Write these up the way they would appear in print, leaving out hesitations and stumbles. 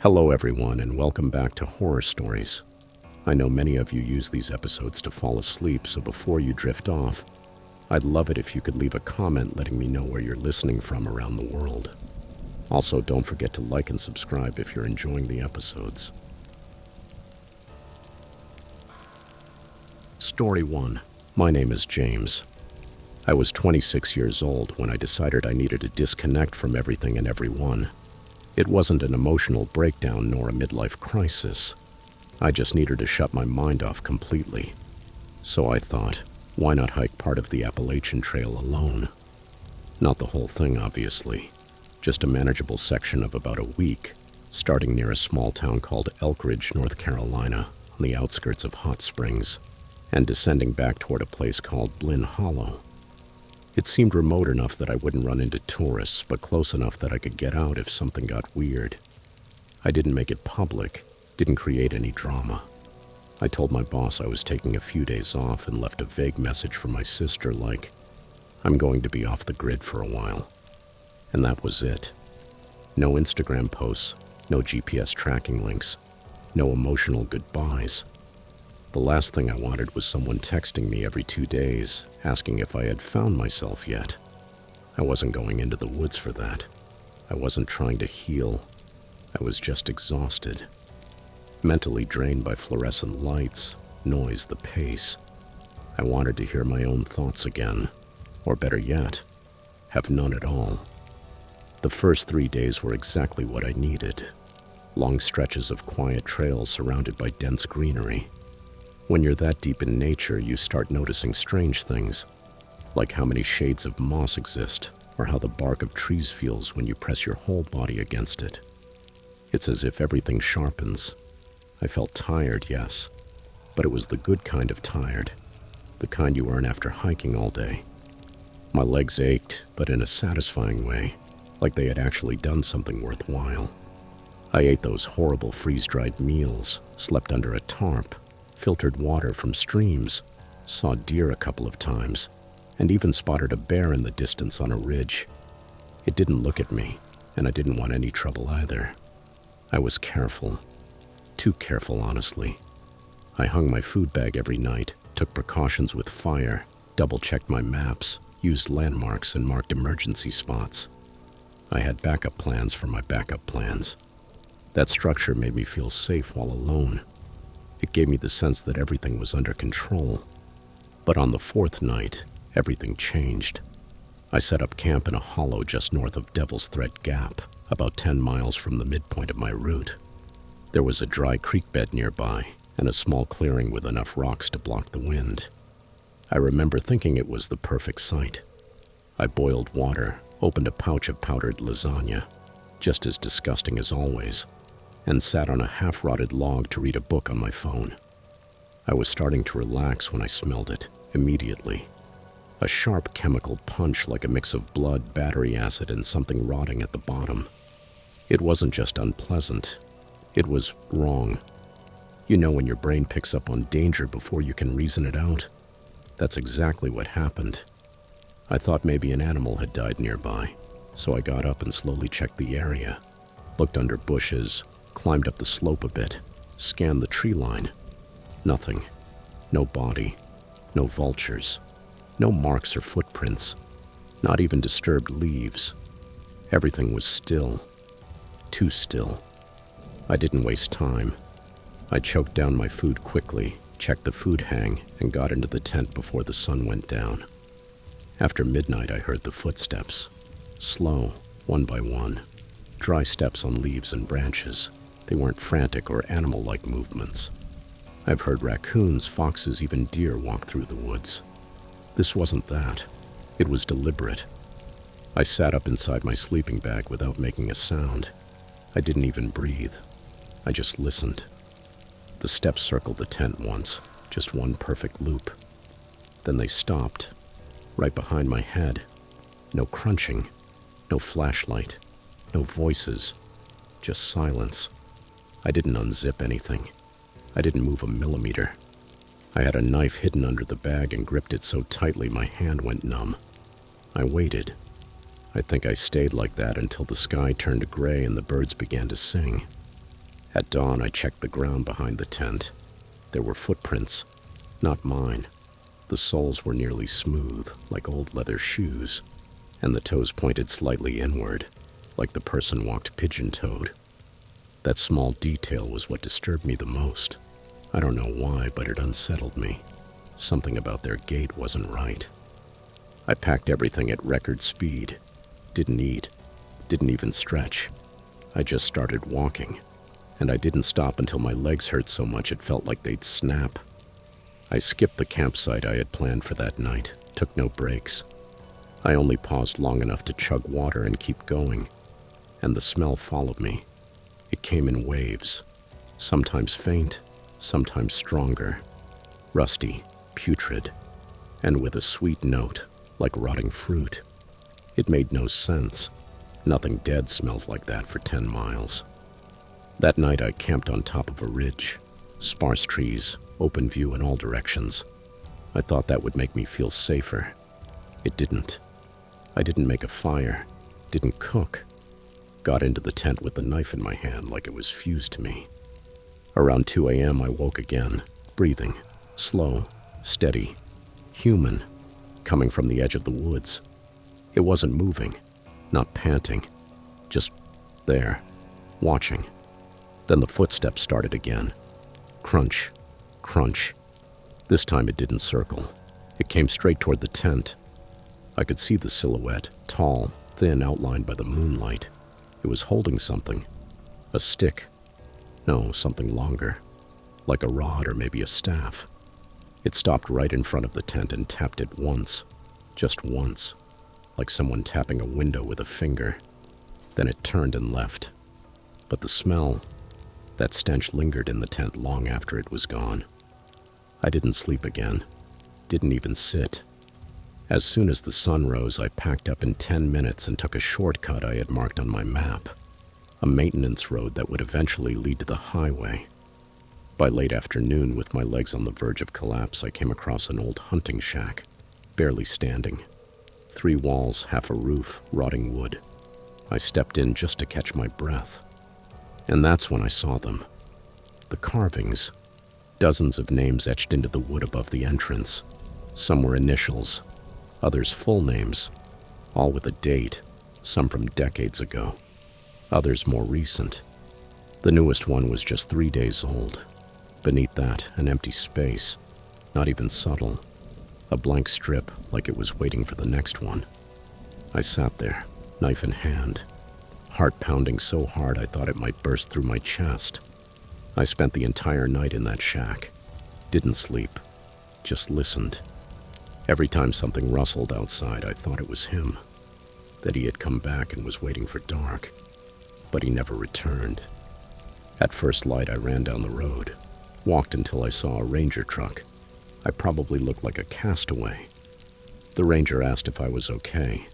Hello, everyone, and welcome back to Horror Stories. I know many of you use these episodes to fall asleep, so before you drift off, I'd love it if you could leave a comment letting me know where you're listening from around the world. Also, don't forget to like and subscribe if you're enjoying the episodes. Story 1. My name is James. I was 26 years old when I decided I needed to disconnect from everything and everyone. It wasn't an emotional breakdown nor a midlife crisis. I just needed to shut my mind off completely. So I thought, why not hike part of the Appalachian Trail alone? Not the whole thing, obviously. Just a manageable section of about a week, starting near a small town called Elkridge, North Carolina, on the outskirts of Hot Springs, and descending back toward a place called Blinn Hollow. It seemed remote enough that I wouldn't run into tourists, but close enough that I could get out if something got weird. I didn't make it public, didn't create any drama. I told my boss I was taking a few days off and left a vague message for my sister like, I'm going to be off the grid for a while. And that was it. No Instagram posts, no GPS tracking links, no emotional goodbyes. The last thing I wanted was someone texting me every 2 days, asking if I had found myself yet. I wasn't going into the woods for that. I wasn't trying to heal. I was just exhausted. Mentally drained by fluorescent lights, noise, the pace. I wanted to hear my own thoughts again. Or better yet, have none at all. The first 3 days were exactly what I needed. Long stretches of quiet trails surrounded by dense greenery. When you're that deep in nature, you start noticing strange things, like how many shades of moss exist, or how the bark of trees feels when you press your whole body against it. It's as if everything sharpens. I felt tired, yes, but it was the good kind of tired, the kind you earn after hiking all day. My legs ached, but in a satisfying way, like they had actually done something worthwhile. I ate those horrible freeze-dried meals, slept under a tarp, filtered water from streams, saw deer a couple of times, and even spotted a bear in the distance on a ridge. It didn't look at me, and I didn't want any trouble either. I was careful. Too careful, honestly. I hung my food bag every night, took precautions with fire, double-checked my maps, used landmarks, and marked emergency spots. I had backup plans for my backup plans. That structure made me feel safe while alone. It gave me the sense that everything was under control. But on the fourth night, everything changed. I set up camp in a hollow just north of Devil's Thread Gap, about 10 miles from the midpoint of my route. There was a dry creek bed nearby, and a small clearing with enough rocks to block the wind. I remember thinking it was the perfect site. I boiled water, opened a pouch of powdered lasagna, just as disgusting as always, and sat on a half-rotted log to read a book on my phone. I was starting to relax when I smelled it, immediately. A sharp chemical punch like a mix of blood, battery acid, and something rotting at the bottom. It wasn't just unpleasant. It was wrong. You know when your brain picks up on danger before you can reason it out? That's exactly what happened. I thought maybe an animal had died nearby, so I got up and slowly checked the area, looked under bushes, climbed up the slope a bit, scanned the tree line. Nothing. No body. No vultures. No marks or footprints. Not even disturbed leaves. Everything was still. Too still. I didn't waste time. I choked down my food quickly, checked the food hang, and got into the tent before the sun went down. After midnight, I heard the footsteps. Slow, one by one. Dry steps on leaves and branches. They weren't frantic or animal-like movements. I've heard raccoons, foxes, even deer walk through the woods. This wasn't that. It was deliberate. I sat up inside my sleeping bag without making a sound. I didn't even breathe. I just listened. The steps circled the tent once, just one perfect loop. Then they stopped, right behind my head. No crunching, no flashlight, no voices, just silence. I didn't unzip anything. I didn't move a millimeter. I had a knife hidden under the bag and gripped it so tightly my hand went numb. I waited. I think I stayed like that until the sky turned gray and the birds began to sing. At dawn, I checked the ground behind the tent. There were footprints, not mine. The soles were nearly smooth, like old leather shoes, and the toes pointed slightly inward, like the person walked pigeon-toed. That small detail was what disturbed me the most. I don't know why, but it unsettled me. Something about their gait wasn't right. I packed everything at record speed. Didn't eat, didn't even stretch. I just started walking, and I didn't stop until my legs hurt so much it felt like they'd snap. I skipped the campsite I had planned for that night, took no breaks. I only paused long enough to chug water and keep going, and the smell followed me. It came in waves, sometimes faint, sometimes stronger, rusty, putrid, and with a sweet note, like rotting fruit. It made no sense. Nothing dead smells like that for 10 miles. That night I camped on top of a ridge, sparse trees, open view in all directions. I thought that would make me feel safer. It didn't. I didn't make a fire, didn't cook. Got into the tent with the knife in my hand like it was fused to me. Around 2 a.m. I woke again, breathing, slow, steady, human, coming from the edge of the woods. It wasn't moving, not panting, just there, watching. Then the footsteps started again. Crunch, crunch. This time it didn't circle. It came straight toward the tent. I could see the silhouette, tall, thin, outlined by the moonlight. It was holding something. A stick. No, something longer. Like a rod or maybe a staff. It stopped right in front of the tent and tapped it once. Just once. Like someone tapping a window with a finger. Then it turned and left. But the smell, that stench lingered in the tent long after it was gone. I didn't sleep again. Didn't even sit. As soon as the sun rose, I packed up in 10 minutes and took a shortcut I had marked on my map. A maintenance road that would eventually lead to the highway. By late afternoon, with my legs on the verge of collapse, I came across an old hunting shack, barely standing. 3 walls, half a roof, rotting wood. I stepped in just to catch my breath. And that's when I saw them. The carvings. Dozens of names etched into the wood above the entrance. Some were initials, others full names, all with a date, some from decades ago, others more recent. The newest one was just 3 days old. Beneath that, an empty space, not even subtle. A blank strip, like it was waiting for the next one. I sat there, knife in hand, heart pounding so hard I thought it might burst through my chest. I spent the entire night in that shack. Didn't sleep, just listened. Every time something rustled outside, I thought it was him, that he had come back and was waiting for dark. But he never returned. At first light, I ran down the road, walked until I saw a ranger truck. I probably looked like a castaway. The ranger asked if I was okay.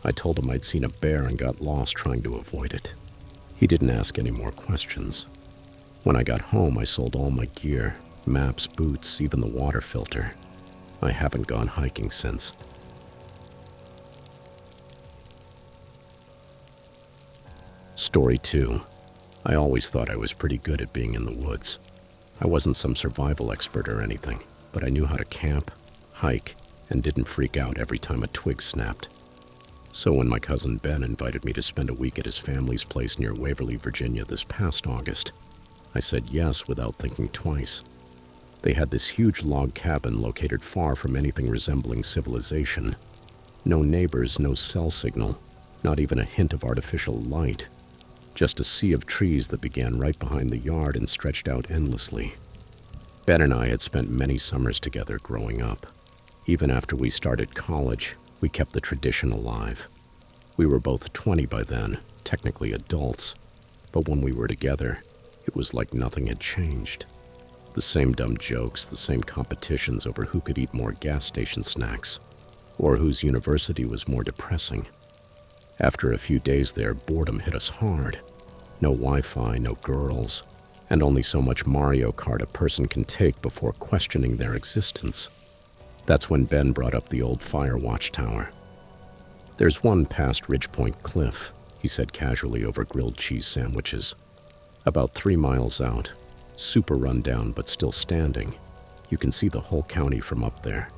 I told him I'd seen a bear and got lost trying to avoid it. He didn't ask any more questions. When I got home, I sold all my gear, maps, boots, even the water filter. I haven't gone hiking since. Story 2. I always thought I was pretty good at being in the woods. I wasn't some survival expert or anything, but I knew how to camp, hike, and didn't freak out every time a twig snapped. So when my cousin Ben invited me to spend a week at his family's place near Waverly, Virginia this past August, I said yes without thinking twice. They had this huge log cabin located far from anything resembling civilization. No neighbors, no cell signal, not even a hint of artificial light. Just a sea of trees that began right behind the yard and stretched out endlessly. Ben and I had spent many summers together growing up. Even after we started college, we kept the tradition alive. We were both 20 by then, technically adults, but when we were together, it was like nothing had changed. The same dumb jokes, the same competitions over who could eat more gas station snacks, or whose university was more depressing. After a few days there, boredom hit us hard. No Wi-Fi, no girls, and only so much Mario Kart a person can take before questioning their existence. That's when Ben brought up the old fire watchtower. "There's one past Ridgepoint Cliff," he said casually over grilled cheese sandwiches. About 3 miles out, super run down but still standing, you can see the whole county from up there.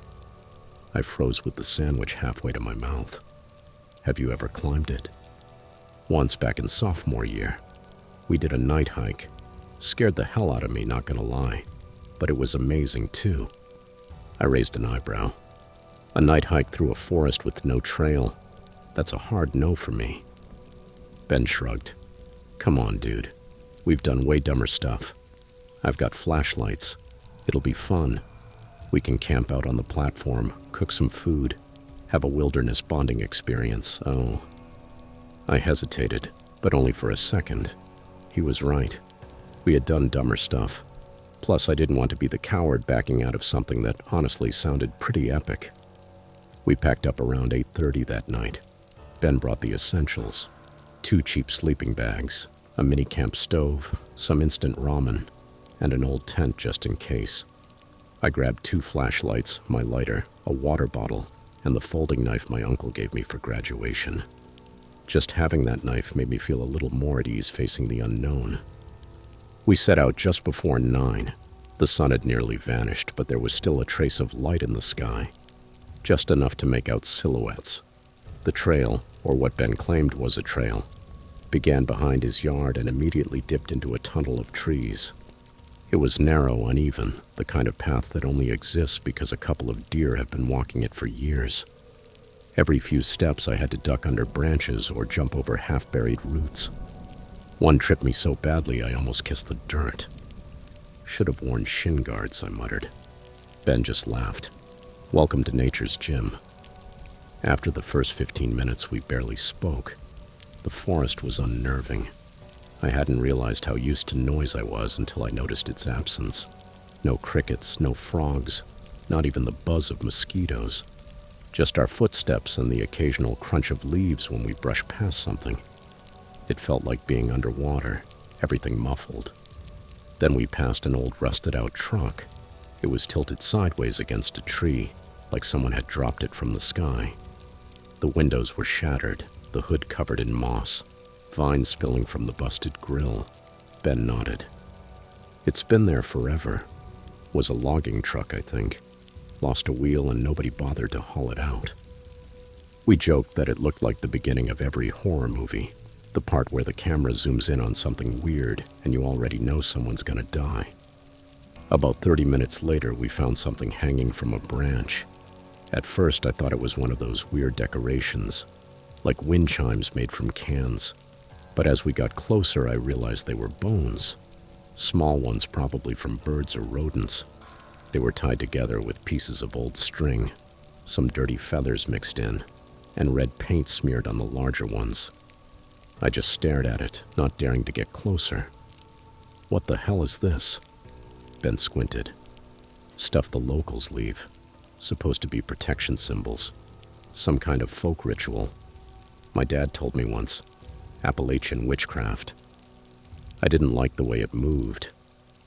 I froze with the sandwich halfway to my mouth. Have you ever climbed it? Once back in sophomore year, we did a night hike. Scared the hell out of me, not gonna lie, but it was amazing too. I raised an eyebrow. A night hike through a forest with no trail, that's a hard no for me. Ben shrugged. Come on, dude. We've done way dumber stuff. I've got flashlights. It'll be fun. We can camp out on the platform, cook some food, have a wilderness bonding experience. Oh. I hesitated, but only for a second. He was right. We had done dumber stuff. Plus, I didn't want to be the coward backing out of something that honestly sounded pretty epic. We packed up around 8:30 that night. Ben brought the essentials: 2 cheap sleeping bags, a mini camp stove, some instant ramen, and an old tent just in case. I grabbed 2 flashlights, my lighter, a water bottle, and the folding knife my uncle gave me for graduation. Just having that knife made me feel a little more at ease facing the unknown. We set out just before 9. The sun had nearly vanished, but there was still a trace of light in the sky, just enough to make out silhouettes. The trail, or what Ben claimed was a trail, began behind his yard and immediately dipped into a tunnel of trees. It was narrow, uneven, the kind of path that only exists because a couple of deer have been walking it for years. Every few steps I had to duck under branches or jump over half-buried roots. One tripped me so badly I almost kissed the dirt. Should have worn shin guards, I muttered. Ben just laughed. Welcome to nature's gym. After the first 15 minutes, we barely spoke. The forest was unnerving. I hadn't realized how used to noise I was until I noticed its absence. No crickets, no frogs, not even the buzz of mosquitoes. Just our footsteps and the occasional crunch of leaves when we brushed past something. It felt like being underwater, everything muffled. Then we passed an old rusted-out truck. It was tilted sideways against a tree, like someone had dropped it from the sky. The windows were shattered, the hood covered in moss, vines spilling from the busted grill. Ben nodded. It's been there forever. Was a logging truck, I think. Lost a wheel and nobody bothered to haul it out. We joked that it looked like the beginning of every horror movie, the part where the camera zooms in on something weird and you already know someone's gonna die. About 30 minutes later, we found something hanging from a branch. At first, I thought it was one of those weird decorations, like wind chimes made from cans. But as we got closer, I realized they were bones. Small ones, probably from birds or rodents. They were tied together with pieces of old string, some dirty feathers mixed in, and red paint smeared on the larger ones. I just stared at it, not daring to get closer. What the hell is this? Ben squinted. Stuff the locals leave. Supposed to be protection symbols. Some kind of folk ritual. My dad told me once. Appalachian witchcraft. I didn't like the way it moved.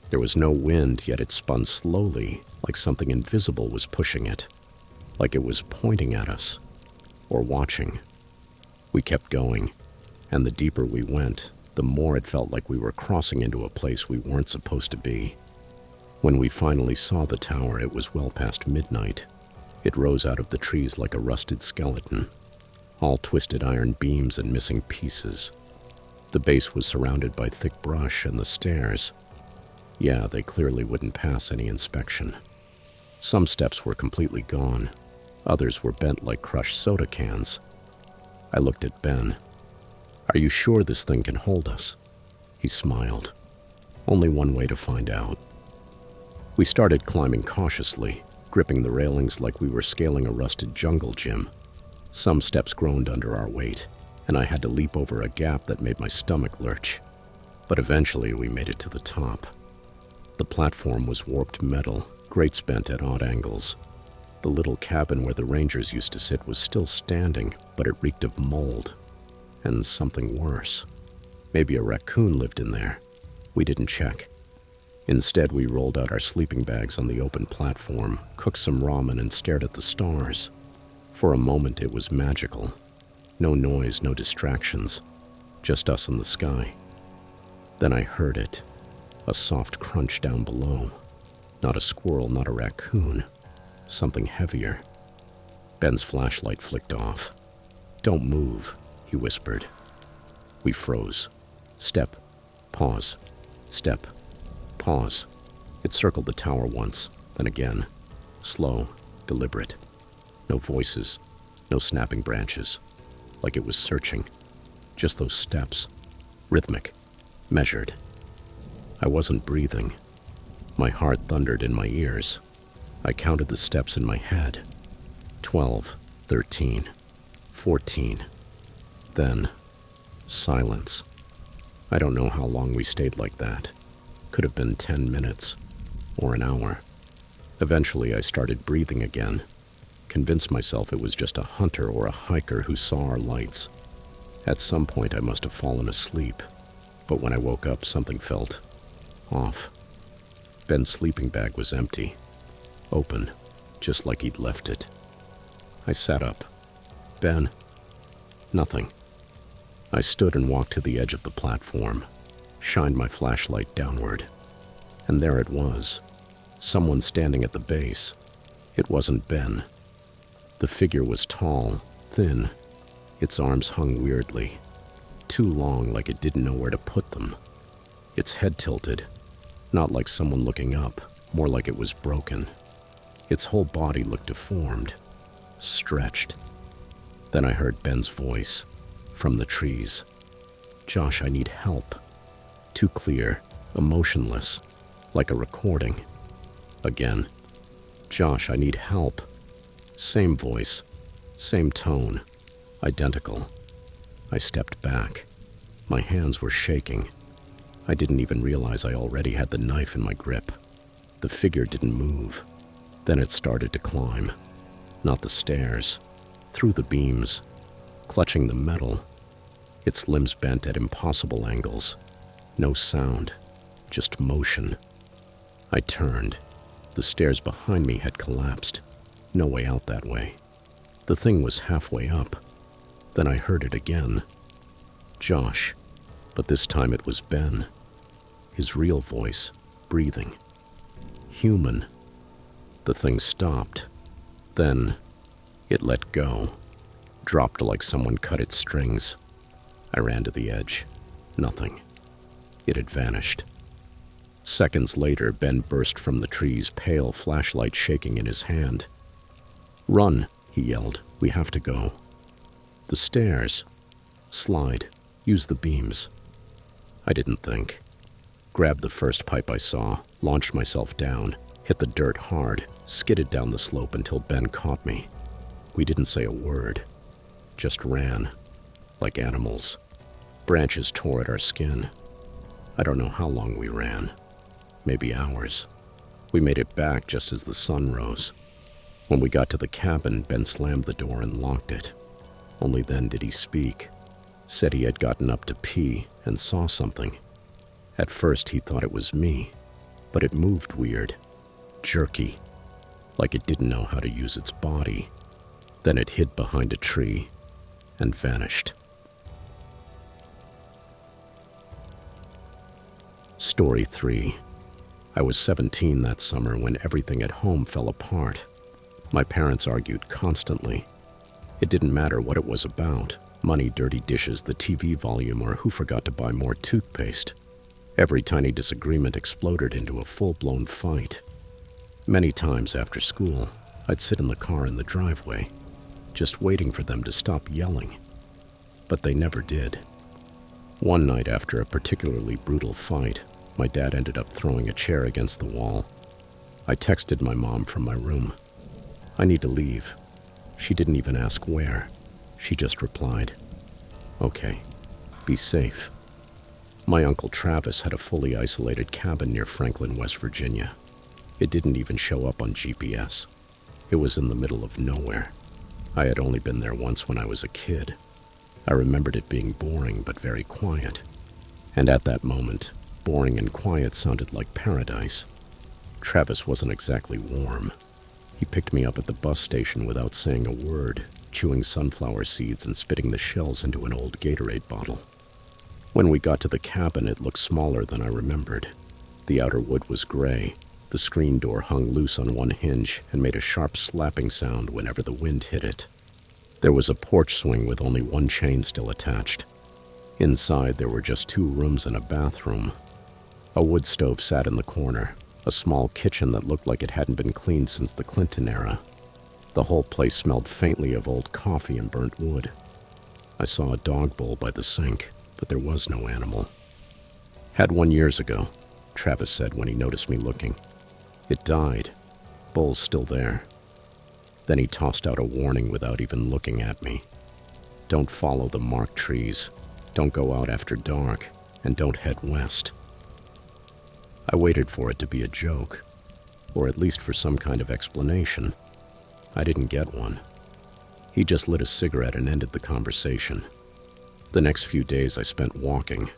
There was no wind, yet it spun slowly, like something invisible was pushing it. Like it was pointing at us. Or watching. We kept going, and the deeper we went, the more it felt like we were crossing into a place we weren't supposed to be. When we finally saw the tower, it was well past midnight. It rose out of the trees like a rusted skeleton, all twisted iron beams and missing pieces. The base was surrounded by thick brush, and the stairs, yeah, they clearly wouldn't pass any inspection. Some steps were completely gone. Others were bent like crushed soda cans. I looked at Ben. Are you sure this thing can hold us? He smiled. Only one way to find out. We started climbing cautiously, gripping the railings like we were scaling a rusted jungle gym. Some steps groaned under our weight, and I had to leap over a gap that made my stomach lurch. But eventually we made it to the top. The platform was warped metal, grates bent at odd angles. The little cabin where the rangers used to sit was still standing, but it reeked of mold. And something worse. Maybe a raccoon lived in there. We didn't check. Instead, we rolled out our sleeping bags on the open platform, cooked some ramen, and stared at the stars. For a moment, it was magical. No noise, no distractions. Just us in the sky. Then I heard it, a soft crunch down below. Not a squirrel, not a raccoon, something heavier. Ben's flashlight flicked off. "Don't move," he whispered. We froze. Step, pause, step, pause. It circled the tower once, then again. Slow, deliberate. No voices, no snapping branches. Like it was searching. Just those steps. Rhythmic, measured. I wasn't breathing. My heart thundered in my ears. I counted the steps in my head. 12, 13, 14. Then, silence. I don't know how long we stayed like that. Could have been 10 minutes, or an hour. Eventually, I started breathing again. Convinced myself it was just a hunter or a hiker who saw our lights. At some point, I must have fallen asleep. But when I woke up, something felt off. Ben's sleeping bag was empty. Open, just like he'd left it. I sat up. "Ben." Nothing. I stood and walked to the edge of the platform, shined my flashlight downward. And there it was. Someone standing at the base. It wasn't Ben. The figure was tall, thin. Its arms hung weirdly. Too long, like it didn't know where to put them. Its head tilted. Not like someone looking up, more like it was broken. Its whole body looked deformed, stretched. Then I heard Ben's voice, from the trees. "Josh, I need help." Too clear, emotionless, like a recording. Again. "Josh, I need help." Same voice, same tone, identical. I stepped back. My hands were shaking. I didn't even realize I already had the knife in my grip. The figure didn't move. Then it started to climb. Not the stairs. Through the beams. Clutching the metal. Its limbs bent at impossible angles. No sound. Just motion. I turned. The stairs behind me had collapsed. No way out that way. The thing was halfway up. Then I heard it again. "Josh." But this time it was Ben. His real voice, breathing. Human. The thing stopped. Then it let go. Dropped like someone cut its strings. I ran to the edge. Nothing. It had vanished. Seconds later, Ben burst from the trees, pale flashlight shaking in his hand. "Run," he yelled. "We have to go." "The stairs." "Slide. Use the beams." I didn't think. Grabbed the first pipe I saw, launched myself down, hit the dirt hard, skidded down the slope until Ben caught me. We didn't say a word. Just ran. Like animals. Branches tore at our skin. I don't know how long we ran. Maybe hours. We made it back just as the sun rose. When we got to the cabin, Ben slammed the door and locked it. Only then did he speak. Said he had gotten up to pee and saw something. At first he thought it was me, but it moved weird, jerky, like it didn't know how to use its body. Then it hid behind a tree and vanished. Story 3. I was 17 that summer when everything at home fell apart. My parents argued constantly. It didn't matter what it was about. Money, dirty dishes, the TV volume, or who forgot to buy more toothpaste. Every tiny disagreement exploded into a full-blown fight. Many times after school, I'd sit in the car in the driveway, just waiting for them to stop yelling. But they never did. One night after a particularly brutal fight, my dad ended up throwing a chair against the wall. I texted my mom from my room. "I need to leave." She didn't even ask where. She just replied, "Okay, be safe." My Uncle Travis had a fully isolated cabin near Franklin, West Virginia. It didn't even show up on GPS. It was in the middle of nowhere. I had only been there once when I was a kid. I remembered it being boring but very quiet. And at that moment, boring and quiet sounded like paradise. Travis wasn't exactly warm. He picked me up at the bus station without saying a word, chewing sunflower seeds and spitting the shells into an old Gatorade bottle. When we got to the cabin, it looked smaller than I remembered. The outer wood was gray. The screen door hung loose on one hinge and made a sharp slapping sound whenever the wind hit it. There was a porch swing with only one chain still attached. Inside, there were just 2 rooms and a bathroom. A wood stove sat in the corner, a small kitchen that looked like it hadn't been cleaned since the Clinton era. The whole place smelled faintly of old coffee and burnt wood. I saw a dog bowl by the sink, but there was no animal. "Had one years ago," Travis said when he noticed me looking. "It died. Bowl's still there." Then he tossed out a warning without even looking at me. "Don't follow the marked trees. Don't go out after dark, and don't head west." I waited for it to be a joke, or at least for some kind of explanation. I didn't get one. He just lit a cigarette and ended the conversation. The next few days I spent walking.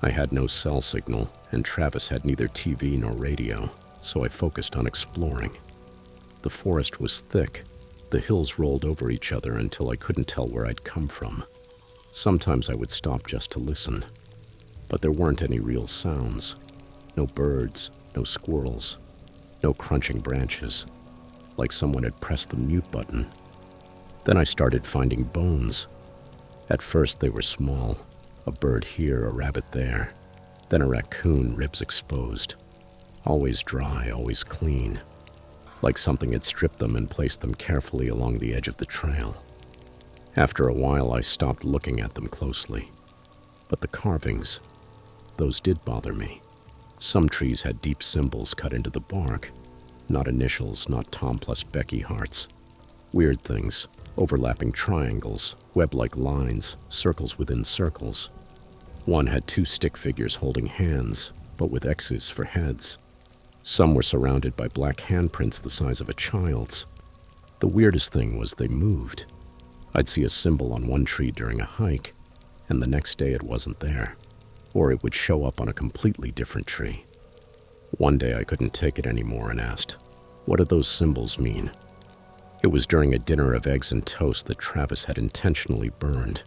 I had no cell signal, and Travis had neither TV nor radio, so I focused on exploring. The forest was thick. The hills rolled over each other until I couldn't tell where I'd come from. Sometimes I would stop just to listen, but there weren't any real sounds. No birds, no squirrels, no crunching branches, like someone had pressed the mute button. Then I started finding bones. At first they were small, a bird here, a rabbit there, then a raccoon, ribs exposed. Always dry, always clean, like something had stripped them and placed them carefully along the edge of the trail. After a while, I stopped looking at them closely. But the carvings, those did bother me. Some trees had deep symbols cut into the bark, not initials, not Tom plus Becky hearts. Weird things, overlapping triangles, web-like lines, circles within circles. One had 2 stick figures holding hands, but with X's for heads. Some were surrounded by black handprints the size of a child's. The weirdest thing was they moved. I'd see a symbol on one tree during a hike, and the next day it wasn't there, or it would show up on a completely different tree. One day I couldn't take it anymore and asked, "What do those symbols mean?" It was during a dinner of eggs and toast that Travis had intentionally burned.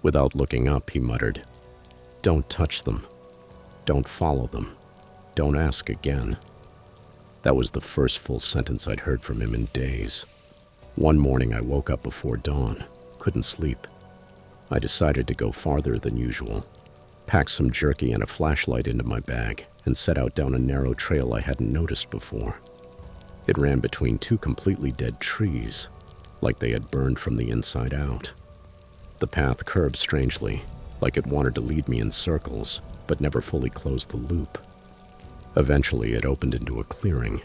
Without looking up, he muttered, "Don't touch them. Don't follow them. Don't ask again." That was the first full sentence I'd heard from him in days. One morning I woke up before dawn, couldn't sleep. I decided to go farther than usual, packed some jerky and a flashlight into my bag, and set out down a narrow trail I hadn't noticed before. It ran between 2 completely dead trees, like they had burned from the inside out. The path curved strangely, like it wanted to lead me in circles, but never fully closed the loop. Eventually, it opened into a clearing.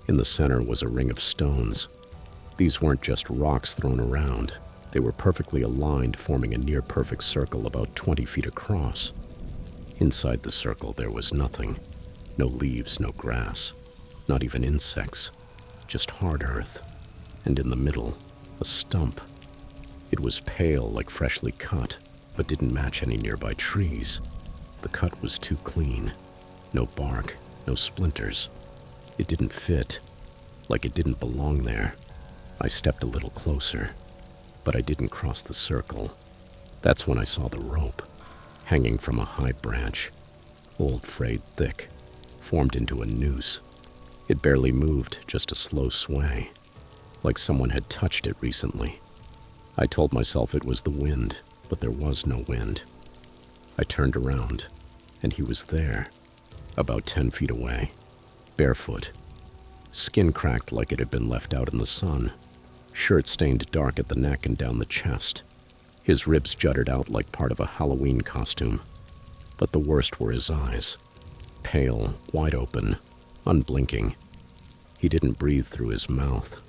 In the center was a ring of stones. These weren't just rocks thrown around. They were perfectly aligned, forming a near-perfect circle about 20 feet across. Inside the circle, there was nothing. No leaves, no grass, not even insects, just hard earth. And in the middle, a stump. It was pale, like freshly cut, but didn't match any nearby trees. The cut was too clean. No bark, no splinters. It didn't fit, like it didn't belong there. I stepped a little closer, but I didn't cross the circle. That's when I saw the rope, hanging from a high branch, old, frayed, thick, formed into a noose. It barely moved, just a slow sway, like someone had touched it recently. I told myself it was the wind, but there was no wind. I turned around, and he was there, about 10 feet away, barefoot, skin cracked like it had been left out in the sun, shirt stained dark at the neck and down the chest. His ribs jutted out like part of a Halloween costume. But the worst were his eyes, pale, wide open, unblinking. He didn't breathe through his mouth.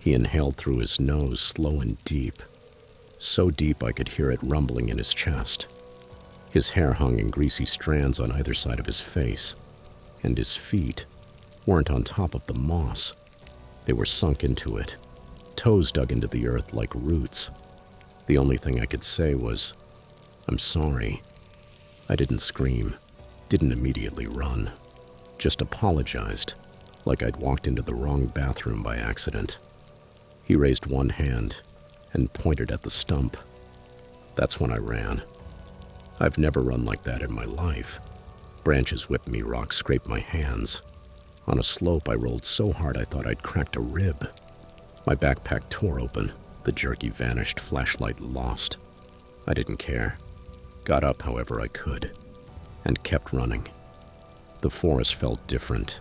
He inhaled through his nose, slow and deep, so deep I could hear it rumbling in his chest. His hair hung in greasy strands on either side of his face, and his feet weren't on top of the moss. They were sunk into it, toes dug into the earth like roots. The only thing I could say was, "I'm sorry." I didn't scream, didn't immediately run, just apologized, like I'd walked into the wrong bathroom by accident. He raised one hand and pointed at the stump. That's when I ran. I've never run like that in my life. Branches whipped me, rocks scraped my hands. On a slope, I rolled so hard I thought I'd cracked a rib. My backpack tore open. The jerky vanished, flashlight lost. I didn't care. Got up however I could, and kept running. The forest felt different,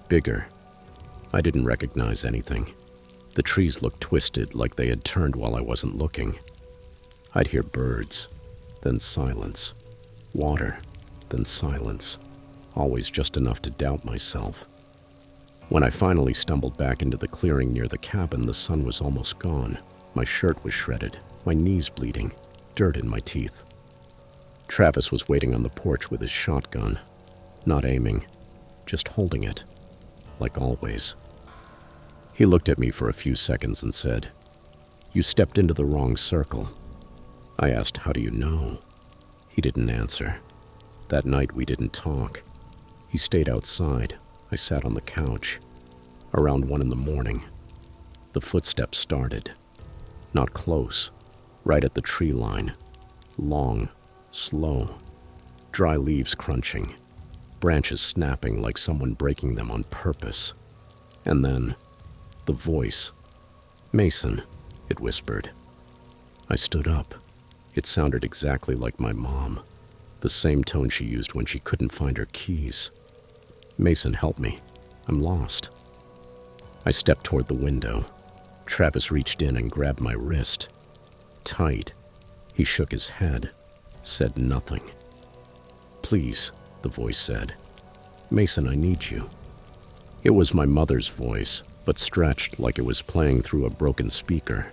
bigger. I didn't recognize anything. The trees looked twisted, like they had turned while I wasn't looking. I'd hear birds, then silence. Water, then silence. Always just enough to doubt myself. When I finally stumbled back into the clearing near the cabin, the sun was almost gone. My shirt was shredded, my knees bleeding, dirt in my teeth. Travis was waiting on the porch with his shotgun, not aiming, just holding it, like always. He looked at me for a few seconds and said, "You stepped into the wrong circle." I asked, "How do you know?" He didn't answer. That night we didn't talk. He stayed outside. I sat on the couch. Around 1 a.m, the footsteps started. Not close, right at the tree line. Long, slow, dry leaves crunching, branches snapping like someone breaking them on purpose. And then, the voice. "Mason," it whispered. I stood up. It sounded exactly like my mom, the same tone she used when she couldn't find her keys. "Mason, help me. I'm lost." I stepped toward the window. Travis reached in and grabbed my wrist. Tight. He shook his head, said nothing. "Please," the voice said. "Mason, I need you." It was my mother's voice, but stretched like it was playing through a broken speaker.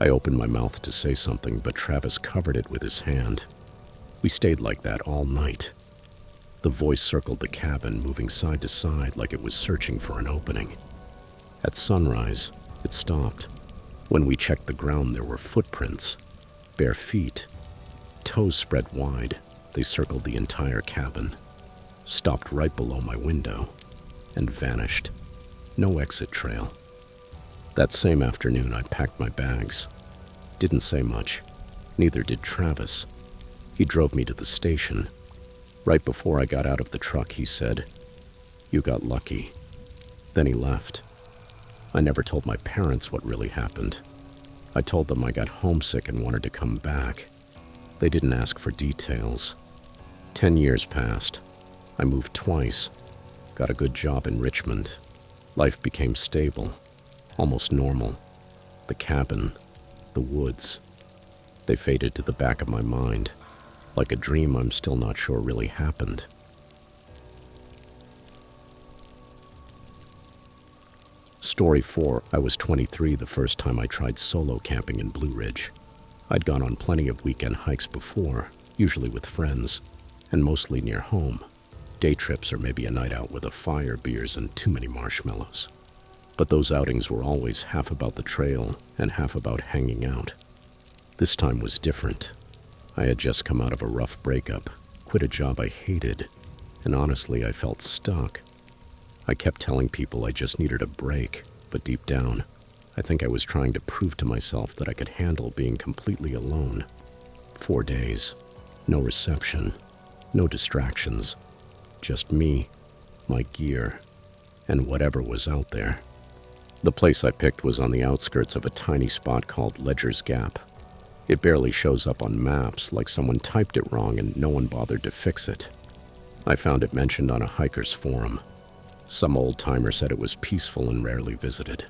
I opened my mouth to say something, but Travis covered it with his hand. We stayed like that all night. The voice circled the cabin, moving side to side like it was searching for an opening. At sunrise, it stopped. When we checked the ground, there were footprints, bare feet, toes spread wide. They circled the entire cabin, stopped right below my window, and vanished. No exit trail. That same afternoon, I packed my bags. Didn't say much. Neither did Travis. He drove me to the station. Right before I got out of the truck, he said, "You got lucky." Then he left. I never told my parents what really happened. I told them I got homesick and wanted to come back. They didn't ask for details. 10 years passed. I moved twice. Got a good job in Richmond. Life became stable, almost normal. The cabin, the woods, they faded to the back of my mind, like a dream I'm still not sure really happened. Story 4. I was 23 the first time I tried solo camping in Blue Ridge. I'd gone on plenty of weekend hikes before, usually with friends, and mostly near home. Day trips or maybe a night out with a fire, beers, and too many marshmallows. But those outings were always half about the trail and half about hanging out. This time was different. I had just come out of a rough breakup, quit a job I hated, and honestly, I felt stuck. I kept telling people I just needed a break, but deep down, I think I was trying to prove to myself that I could handle being completely alone. 4 days, no reception, no distractions, just me, my gear, and whatever was out there. The place I picked was on the outskirts of a tiny spot called Ledger's Gap. It barely shows up on maps, like someone typed it wrong and no one bothered to fix it. I found it mentioned on a hiker's forum. Some old-timer said it was peaceful and rarely visited.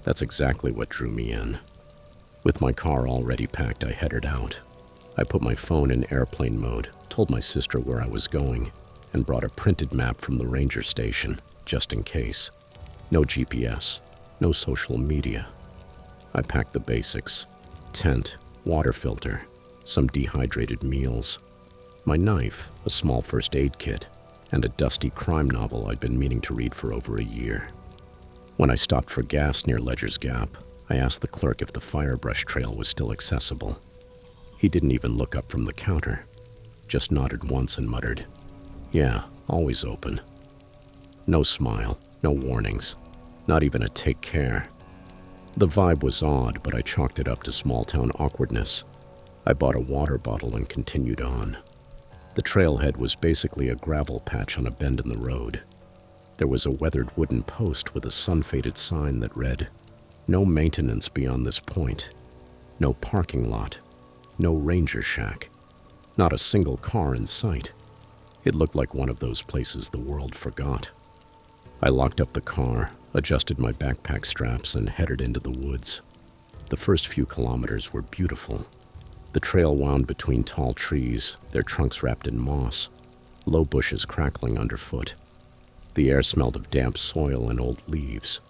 That's exactly what drew me in. With my car already packed, I headed out. I put my phone in airplane mode, told my sister where I was going, and brought a printed map from the ranger station, just in case. No GPS, no social media. I packed the basics: tent, water filter, some dehydrated meals, my knife, a small first aid kit, and a dusty crime novel I'd been meaning to read for over a year. When I stopped for gas near Ledger's Gap, I asked the clerk if the Firebrush Trail was still accessible. He didn't even look up from the counter, just nodded once and muttered, "Yeah, always open." No smile, no warnings, not even a take care. The vibe was odd, but I chalked it up to small-town awkwardness. I bought a water bottle and continued on. The trailhead was basically a gravel patch on a bend in the road. There was a weathered wooden post with a sun-faded sign that read, "No maintenance beyond this point. No parking lot. No ranger shack. Not a single car in sight." It looked like one of those places the world forgot. I locked up the car, adjusted my backpack straps, and headed into the woods. The first few kilometers were beautiful. The trail wound between tall trees, their trunks wrapped in moss, low bushes crackling underfoot. The air smelled of damp soil and old leaves.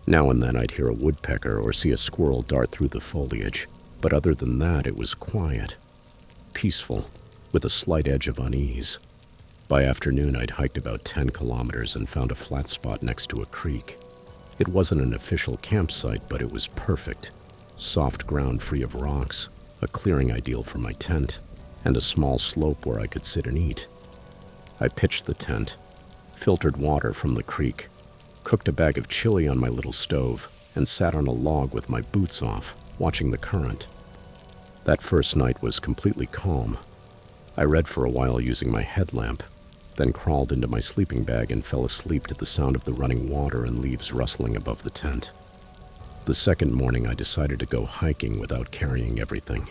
Now and then I'd hear a woodpecker or see a squirrel dart through the foliage, but other than that it was quiet, peaceful, with a slight edge of unease. By afternoon I'd hiked about 10 kilometers and found a flat spot next to a creek. It wasn't an official campsite, but it was perfect. Soft ground free of rocks, a clearing ideal for my tent, and a small slope where I could sit and eat. I pitched the tent, filtered water from the creek, cooked a bag of chili on my little stove, and sat on a log with my boots off, watching the current. That first night was completely calm. I read for a while using my headlamp, then crawled into my sleeping bag and fell asleep to the sound of the running water and leaves rustling above the tent. The second morning I decided to go hiking without carrying everything.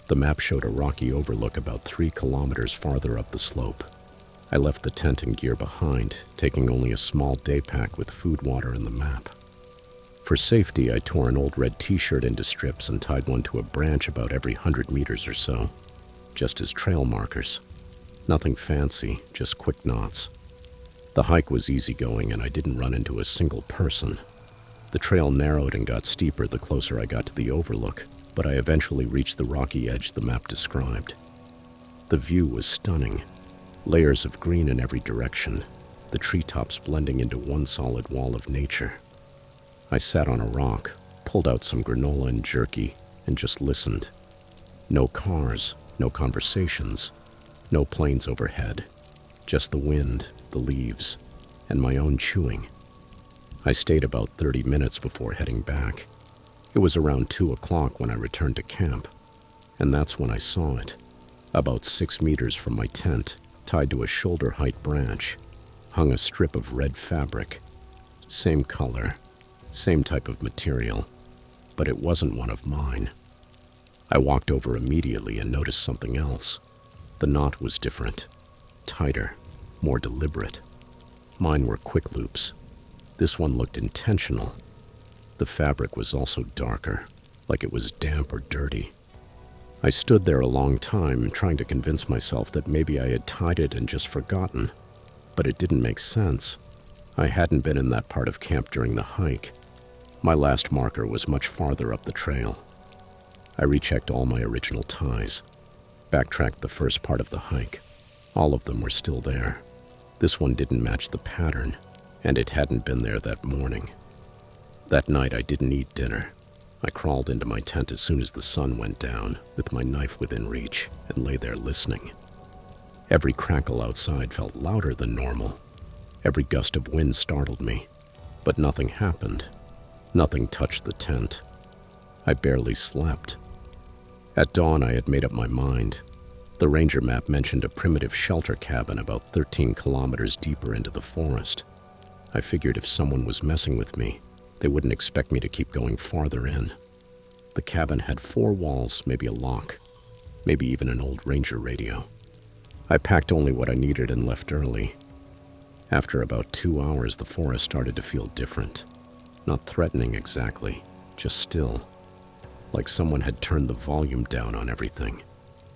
The map showed a rocky overlook about 3 kilometers farther up the slope. I left the tent and gear behind, taking only a small day pack with food, water, and the map. For safety, I tore an old red t-shirt into strips and tied one to a branch about every 100 meters or so, just as trail markers. Nothing fancy, just quick knots. The hike was easygoing and I didn't run into a single person. The trail narrowed and got steeper the closer I got to the overlook, but I eventually reached the rocky edge the map described. The view was stunning. Layers of green in every direction, the treetops blending into one solid wall of nature. I sat on a rock, pulled out some granola and jerky, and just listened. No cars, no conversations, no planes overhead, just the wind, the leaves, and my own chewing. I stayed about 30 minutes before heading back. It was around 2 o'clock when I returned to camp, and that's when I saw it. About 6 meters from my tent, tied to a shoulder-height branch, hung a strip of red fabric. Same color, same type of material, but it wasn't one of mine. I walked over immediately and noticed something else. The knot was different, tighter, more deliberate. Mine were quick loops. This one looked intentional. The fabric was also darker, like it was damp or dirty. I stood there a long time, trying to convince myself that maybe I had tied it and just forgotten, but it didn't make sense. I hadn't been in that part of camp during the hike. My last marker was much farther up the trail. I rechecked all my original ties, backtracked the first part of the hike. All of them were still there. This one didn't match the pattern, and it hadn't been there that morning. That night I didn't eat dinner. I crawled into my tent as soon as the sun went down, with my knife within reach, and lay there listening. Every crackle outside felt louder than normal. Every gust of wind startled me, but nothing happened. Nothing touched the tent. I barely slept. At dawn, I had made up my mind. The ranger map mentioned a primitive shelter cabin about 13 kilometers deeper into the forest. I figured if someone was messing with me, they wouldn't expect me to keep going farther in. The cabin had 4 walls, maybe a lock, maybe even an old ranger radio. I packed only what I needed and left early. After about 2 hours, the forest started to feel different. Not threatening exactly, just still. Like someone had turned the volume down on everything.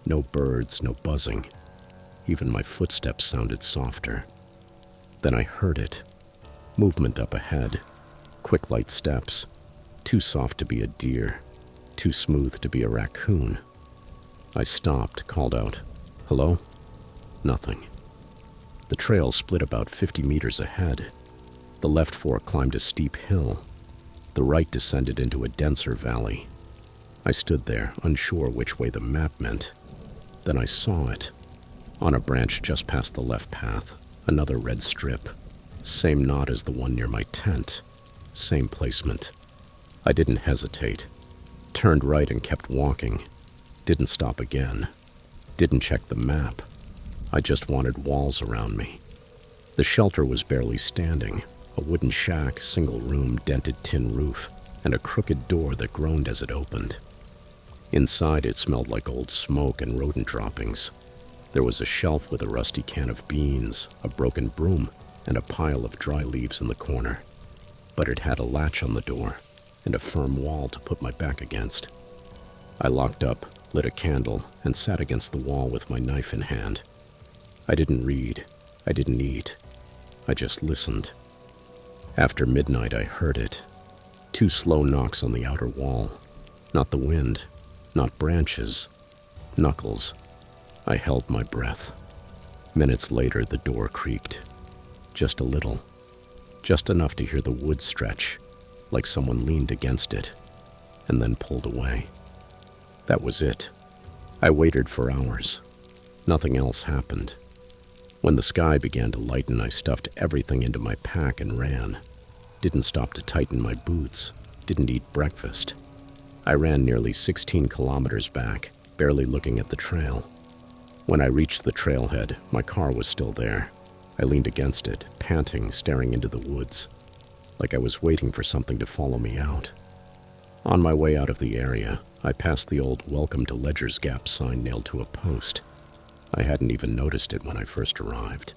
No birds, no buzzing. Even my footsteps sounded softer. Then I heard it. Movement up ahead. Quick, light steps. Too soft to be a deer. Too smooth to be a raccoon. I stopped, called out, "Hello?" Nothing. The trail split about 50 meters ahead. The left fork climbed a steep hill. The right descended into a denser valley. I stood there, unsure which way the map meant. Then I saw it. On a branch just past the left path, another red strip. Same knot as the one near my tent. Same placement. I didn't hesitate. Turned right and kept walking. Didn't stop again. Didn't check the map. I just wanted walls around me. The shelter was barely standing, a wooden shack, single room, dented tin roof, and a crooked door that groaned as it opened. Inside, it smelled like old smoke and rodent droppings. There was a shelf with a rusty can of beans, a broken broom, and a pile of dry leaves in the corner. But it had a latch on the door and a firm wall to put my back against. I locked up, lit a candle, and sat against the wall with my knife in hand. I didn't read. I didn't eat. I just listened. After midnight, I heard it. 2 slow knocks on the outer wall. Not the wind, not branches, knuckles. I held my breath. Minutes later, the door creaked. Just a little. Just enough to hear the wood stretch, like someone leaned against it, and then pulled away. That was it. I waited for hours. Nothing else happened. When the sky began to lighten, I stuffed everything into my pack and ran. Didn't stop to tighten my boots. Didn't eat breakfast. I ran nearly 16 kilometers back, barely looking at the trail. When I reached the trailhead, my car was still there. I leaned against it, panting, staring into the woods, like I was waiting for something to follow me out. On my way out of the area, I passed the old "Welcome to Ledger's Gap" sign nailed to a post. I hadn't even noticed it when I first arrived.